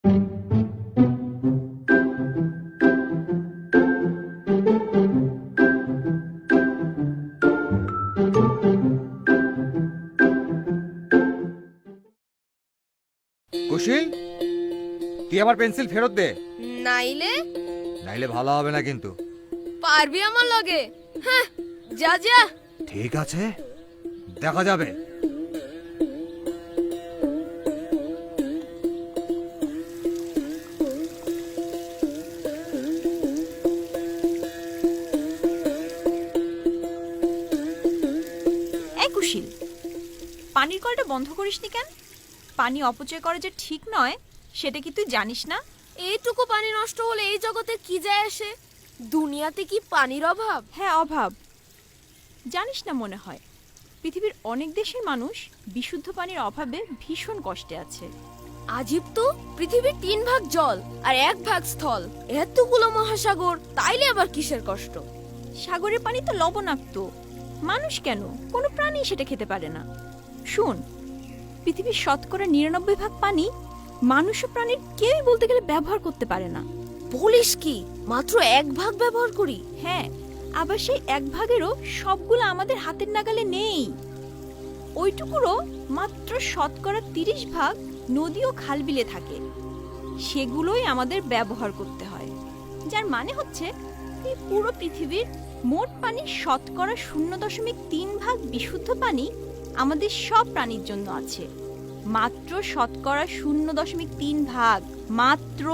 কুশিল, তুই আমার পেন্সিল ফেরত দে। নাইলে নাইলে ভালো হবে না কিন্তু। পারবি আমার লগে? হ্যাঁ, যা যা। ঠিক আছে, দেখা যাবে। এই কুশিল, পানির কলটা বন্ধ করিসনি কেন? পানি অপচয় করা যে ঠিক নয় সেটা কি তুই জানিস না? এইটুকু পানি নষ্ট হলে এই জগতে কি যায় আসে? দুনিয়াতে কি পানির অভাব? হ্যাঁ, অভাব। জানিস না মনে হয় পৃথিবীর অনেক দেশের মানুষ বিশুদ্ধ পানির অভাবে ভীষণ কষ্টে আছে। আজীব তো, পৃথিবীর 3 ভাগ জল আর 1 ভাগ স্থল, এতগুলো মহাসাগর, তাইলে আবার কিসের কষ্ট? সাগরের পানি তো লবণাক্ত, মানুষ কেন কোনো প্রাণী সেটা খেতে পারে না। শুন, পৃথিবীর শতকরা 99 ভাগ পানি মানুষ ও প্রাণীর কেউই বলতে গেলে ব্যবহার করতে পারে না। বলিস কি? মাত্র 1 ভাগ ব্যবহার করি? হ্যাঁ, আবার সেই 1 ভাগেরও সবগুলো আমাদের হাতের নাগালে নেই। ওইটুকুরও মাত্র শতকরা 30 ভাগ নদী ও খালবিলে থাকে, সেগুলোই আমাদের ব্যবহার করতে হয়। যার মানে হচ্ছে এই পুরো পৃথিবীর মোট পানির শতকরা 0.3 ভাগ বিশুদ্ধ পানি আমাদের সব প্রাণীর জন্য আছে। মাত্র শতকরা 0.3 ভাগ মাত্র।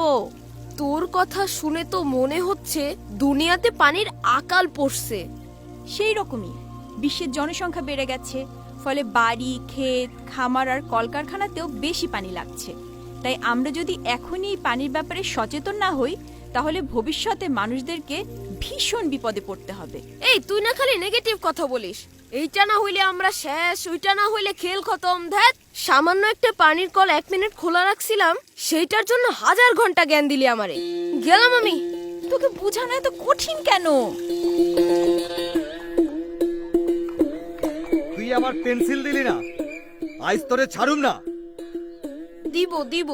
তোর কথা শুনে তো মনে হচ্ছে দুনিয়াতে পানির আকাল পড়ছে। সেই রকমই বিশ্বের জনসংখ্যা বেড়ে গেছে, ফলে বাড়ি, ক্ষেত, খামার আর কলকারখানাতেও বেশি পানি লাগছে। তাই আমরা যদি এখনই এই পানির ব্যাপারে সচেতন না হই, তাহলে ভবিষ্যতে মানুষদেরকে ভীষণ বিপদে পড়তে হবে। এই তুই না খালি নেগেটিভ কথা বলিস। এইটা না হইলে আমরা শেষ, ওইটা না হইলে খেল খতম। ধ্যাত, সামান্য একটা পানির কল 1 মিনিট খোলা রাখছিলাম, সেইটার জন্য 1000 ঘন্টা জ্ঞান দিলি আমারে। গেলাম আমি। তোকে বোঝানো এত কঠিন কেন? তুই আমার পেন্সিল দিলি না, আজ তোরে ছাড়ুম না। দিব দিব,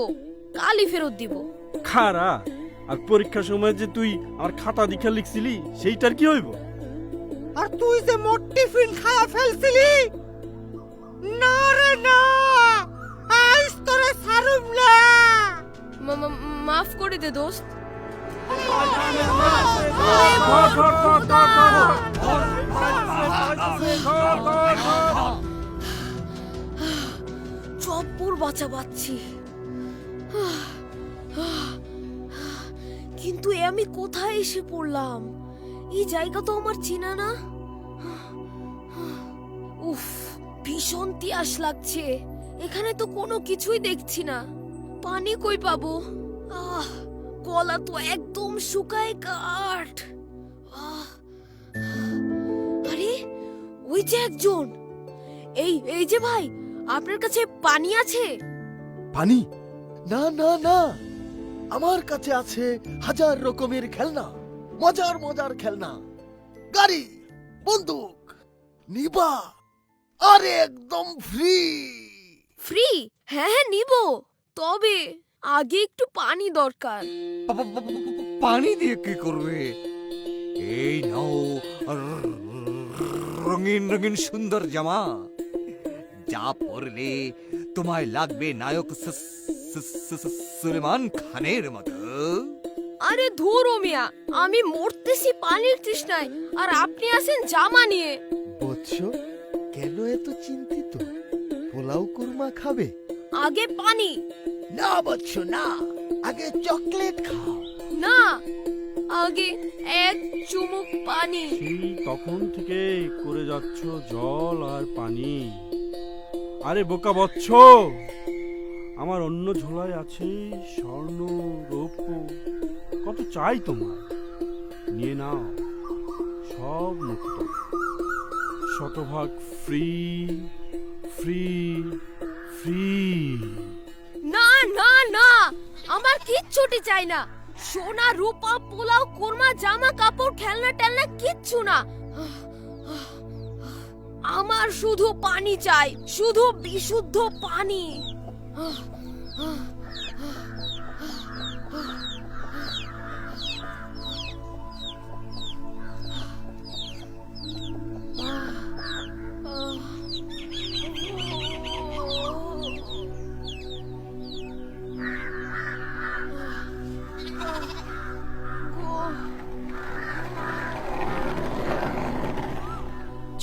কালই ফেরত দিব। খারা, আর পরীক্ষার সময় যে তুই আমার খাতা দেখা লিখছিলি সেইটার কি হইব? আর তুই যে মোট টিফিন খায়া ফেলছিলি, না রে না, আজ তোরে ছাড়ুম না। মাফ করে দে দোস্ত। চপ্পর বাঁচা বাচ্ছি, কিন্তু আমি কোথায় এসে পড়লাম? এই জায়গা তো আমার চেনা না। উফ, ভীষণ তিয়াস লাগছে। এখানে তো কোনো কিছুই দেখছি না। পানি কই পাবো? গলা তো একদম শুকায় কাঠ। আরে, ওই যে একজন। এই যে ভাই, আপনার কাছে পানি আছে? পানি? না না না, আমার কাছে আছে 1000 রকমের খেলনা, মজার মজার খেলনা, গাড়ি, বন্দুক, নিবা, আরে একদম ফ্রি। ফ্রি? হ্যাঁ হ্যাঁ নিব, তবে আগে একটু পানি দরকার। পানি দিয়ে কি করবে? এই নাও রঙিন রঙিন সুন্দর জামা, যা পরলে তোমায় লাগবে নায়ক সুলেমান খানের মতো। আরে ধুরো মিয়া, আমি মরতেছি পানির তৃষ্ণায়, আর আপনি আছেন জামা নিয়ে। বৎস, কেন এত চিন্তিত? পোলাও কুরমা খাবে? আগে পানি। না বৎস না, আগে চকলেট খাও। না, আগে 1 চুমুক পানি। সেই তখন থেকে করে যাচ্ছ জল আর পানি। আরে বোকা বচ্চ, আমার অন্য ঝোলায় আছে স্বর্ণ, রৌপ্য, কত চাই তোমার? নিয়ে নাও, সব মুক্ত, শতভাগ ফ্রি ফ্রি ফ্রি। না না না, আমার কিচ্ছুটি চাই না। সোনা, রূপা, পোলাও, কোরমা, জামা কাপড়, খেলনা টেলনা কিচ্ছু না। আমার শুধু পানি চাই, শুধু বিশুদ্ধ পানি।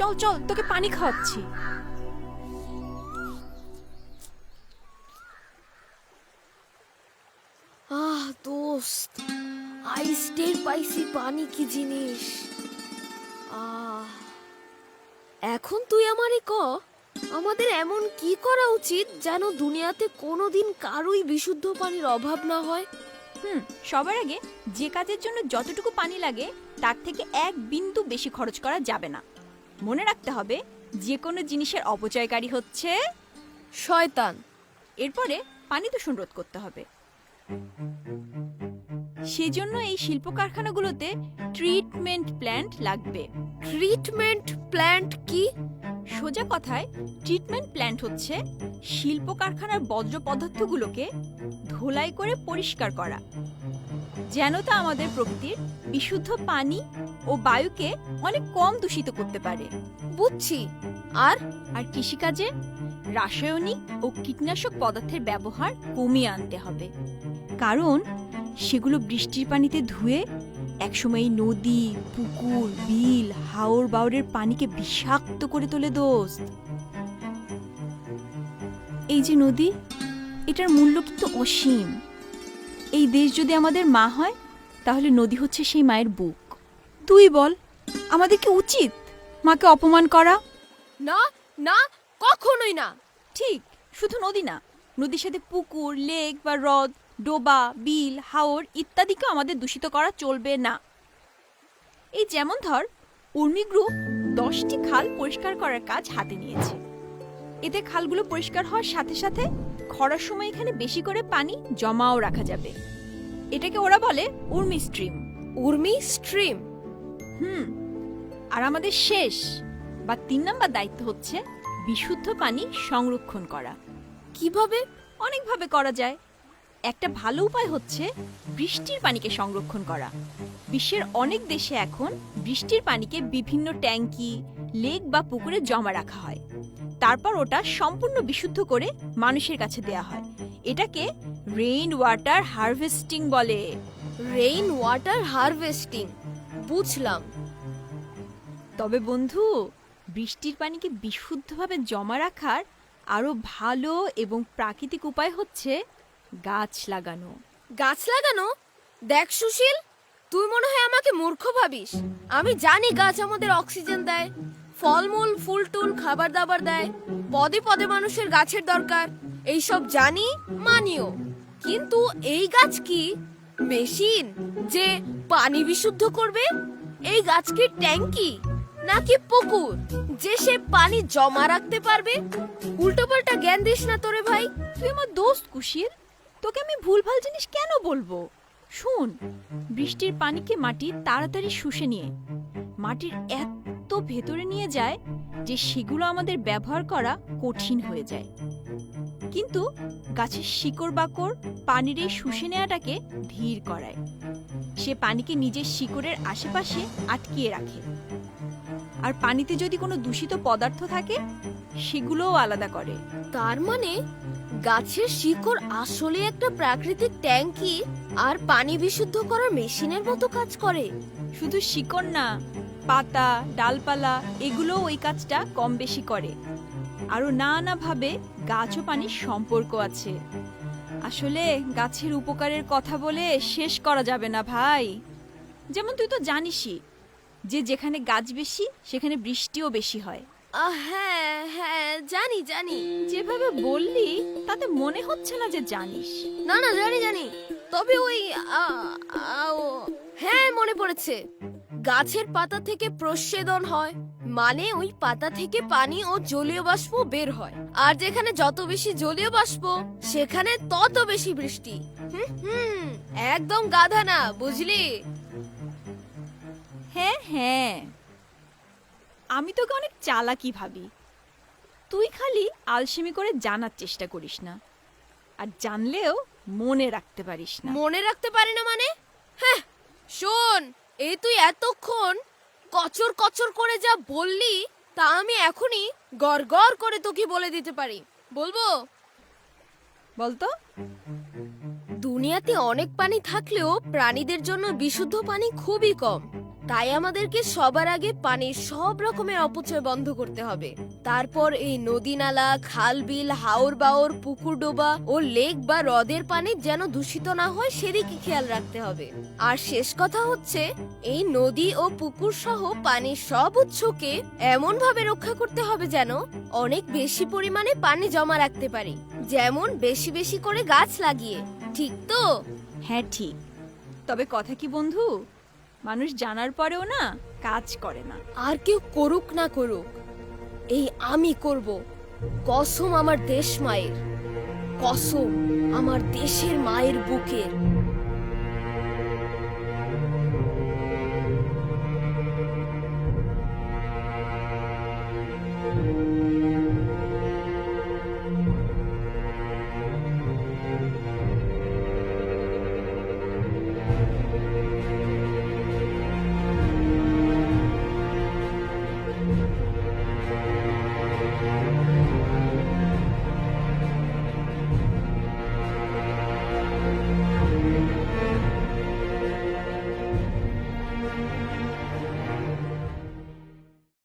চল চল, তোকে পানি খাওয়াচ্ছি। দোস্ত, আইস টের পাইছি পানি কি জিনিস। এখন তুই আমারে ক, আমাদের এমন কি করা উচিত যেন দুনিয়াতে কোনোদিন কারোই বিশুদ্ধ পানির অভাব না হয়? সবার আগে যে কাজের জন্য যতটুকু পানি লাগে তার থেকে 1 বিন্দু বেশি খরচ করা যাবে না। মনে রাখতে হবে যে কোনো জিনিসের অপচয়কারী হচ্ছে শয়তান। এরপরে পানি দূষণ রোধ করতে হবে। সেজন্য এই শিল্প কারখানাগুলোতে ট্রিটমেন্ট প্ল্যান্ট লাগবে। ট্রিটমেন্ট প্ল্যান্ট কি? সোজা কথায় ট্রিটমেন্ট প্ল্যান্ট হচ্ছে শিল্প কারখানার বর্জ্য পদার্থগুলোকে ধোলাই করে পরিষ্কার করা, যেন তা আমাদের প্রকৃতির বিশুদ্ধ পানি ও বায়ুকে অনেক কম দূষিত করতে পারে। বুঝছি। আর আর কৃষিকাজে রাসায়নিক ও কীটনাশক পদার্থের ব্যবহার কমিয়ে আনতে হবে, কারণ সেগুলো বৃষ্টির পানিতে ধুয়ে একসময় নদী, পুকুর, বিল, হাওর বাওরের পানিকে বিষাক্ত করে তোলে দোস্ত। এই যে নদী, এটার মূল্য কিন্তু অসীম। এই দেশ যদি আমাদের মা হয়, তাহলে নদী হচ্ছে সেই মায়ের বুক। তুই বল, আমাদের কি উচিত মাকে অপমান করা? না না, কখনোই না। ঠিক, শুধু নদী না, নদীর সাথে পুকুর, লেক বা হ্রদ, ডোবা, বিল, হাওর ইত্যাদিকেও আমাদের দূষিত করা চলবে না। এই যেমন ধর, উর্মি গ্রুপ 10টি খাল পরিষ্কার করার কাজ হাতে নিয়েছে। এতে খালগুলো পরিষ্কার হওয়ার সাথে সাথে খরার সময় এখানে বেশি করে পানি জমাও রাখা যাবে। এটাকে ওরা বলে উর্মি স্ট্রিম। উর্মি স্ট্রিম। আর আমাদের শেষ বা 3 নম্বর দায়িত্ব হচ্ছে বিশুদ্ধ পানি সংরক্ষণ করা। কিভাবে? অনেকভাবে করা যায়। একটা ভালো উপায় হচ্ছে বৃষ্টির পানিকে সংরক্ষণ করা। বিশ্বের অনেক দেশে এখন বৃষ্টির পানিকে বিভিন্ন ট্যাঙ্কি, লেক বা পুকুরে জমা রাখা হয়। তারপর ওটা সম্পূর্ণ বিশুদ্ধ করে মানুষের কাছে দেয়া হয়। এটাকে রেইন ওয়াটার হারভেস্টিং বলে। রেইন ওয়াটার হারভেস্টিং, বুঝলাম। তবে বন্ধু, বৃষ্টির পানিকে বিশুদ্ধভাবে জমা রাখার আরো ভালো এবং প্রাকৃতিক উপায় হচ্ছে গাছ লাগানো। গাছ লাগানো? দেখ সুশীল, তুই মনে হয় আমাকে মূর্খ ভাবিস। আমি জানি গাছ আমাদের অক্সিজেন দেয়, ফলমূল, ফুল টুল, খাবার দাবার দেয়। পদে পদে মানুষের গাছের দরকার, এইসব জানি, মানিও। কিন্তু এই গাছ কি মেশিন যে পানি বিশুদ্ধ করবে? এই গাছ কি ট্যাঙ্কি নাকি পুকুর যে সে পানি জমা রাখতে পারবে? উল্টোপাল্টা জ্ঞান দিস না তোরে ভাই। তুই আমার দোস্ত কুশিল, তোকে আমি ভুলভাল জিনিস কেন বলবো? শুন, বৃষ্টির পানিকে মাটি তাড়াতাড়ি শুষে নিয়ে মাটির এত ভেতরে নিয়ে যায় যে সেগুলো আমাদের ব্যবহার করা কঠিন হয়ে যায়। কিন্তু গাছের শিকড় বাকড় পানির এই শুষে নেওয়াটাকে ধীর করায়। সে পানিকে নিজের শিকড়ের আশেপাশে আটকিয়ে রাখে। আর পানিতে যদি কোনো দূষিত পদার্থ থাকে সেগুলোও আলাদা করে। তার মানে গাছের শিকড় আসলে একটা প্রাকৃতিক ট্যাঙ্কি আর পানি বিশুদ্ধ করার মেশিনের মতো কাজ করে। শুধু শিকড় না, পাতা, ডালপালা এগুলোও ওই কাজটা কম বেশি করে। আরো নানাভাবে গাছ ও পানির সম্পর্ক আছে। আসলে গাছের উপকারের কথা বলে শেষ করা যাবে না ভাই। যেমন তুই তো জানিসই যে যেখানে গাছ বেশি সেখানে বৃষ্টিও বেশি হয়। হ্যাঁ হ্যাঁ, জানি জানি। যেভাবে বললি তাতে মনে হচ্ছে না যে জানিস। না না, জানি জানি। তবে ওই হ্যাঁ, মনে পড়েছে। গাছের পাতা থেকে প্রস্বেদন হয়, মানে ওই পাতা থেকে পানি ও জলীয় বাষ্প বের হয়। আর যেখানে যত বেশি জলীয় বাষ্প সেখানে তত বেশি বৃষ্টি। একদম গাধা না, বুঝলি? হ্যাঁ হ্যাঁ, আমি তোকে অনেক চালাকি ভাবি। তুই খালি আলসেমি করে জানার চেষ্টা করিস না, আর জানলেও মনে রাখতে পারিস না। মনে রাখতে পারি না মানে? হ্যাঁ, শোন, এই তুই এতক্ষণ কচর কচর করে যা বললি তা আমি এখনই গড় গড় করে তোকে বলে দিতে পারি। বলবো? বলতো। দুনিয়াতে অনেক পানি থাকলেও প্রাণীদের জন্য বিশুদ্ধ পানি খুবই কম। তাই আমাদেরকে সবার আগে পানির সব রকমের অপচয় বন্ধ করতে হবে। তারপর এই নদী নালা, খাল বিল, হাওর বাওর, পুকুর ডোবা ও লেক বা হ্রদের পানি যেন দূষিত না হয় সেদিকে খেয়াল রাখতে হবে। আর শেষ কথা হচ্ছে, এই নদী ও পুকুর সহ পানির সব উৎসকে এমন ভাবে রক্ষা করতে হবে যেন অনেক বেশি পরিমাণে পানি জমা রাখতে পারি, যেমন বেশি বেশি করে গাছ লাগিয়ে। ঠিক তো? হ্যাঁ ঠিক। তবে কথা কি বন্ধু, মানুষ জানার পরেও না কাজ করে না। আর কেউ করুক না করুক, এই আমি করব। কসম আমার দেশ মায়ের, কসম আমার দেশের মায়ের বুকের।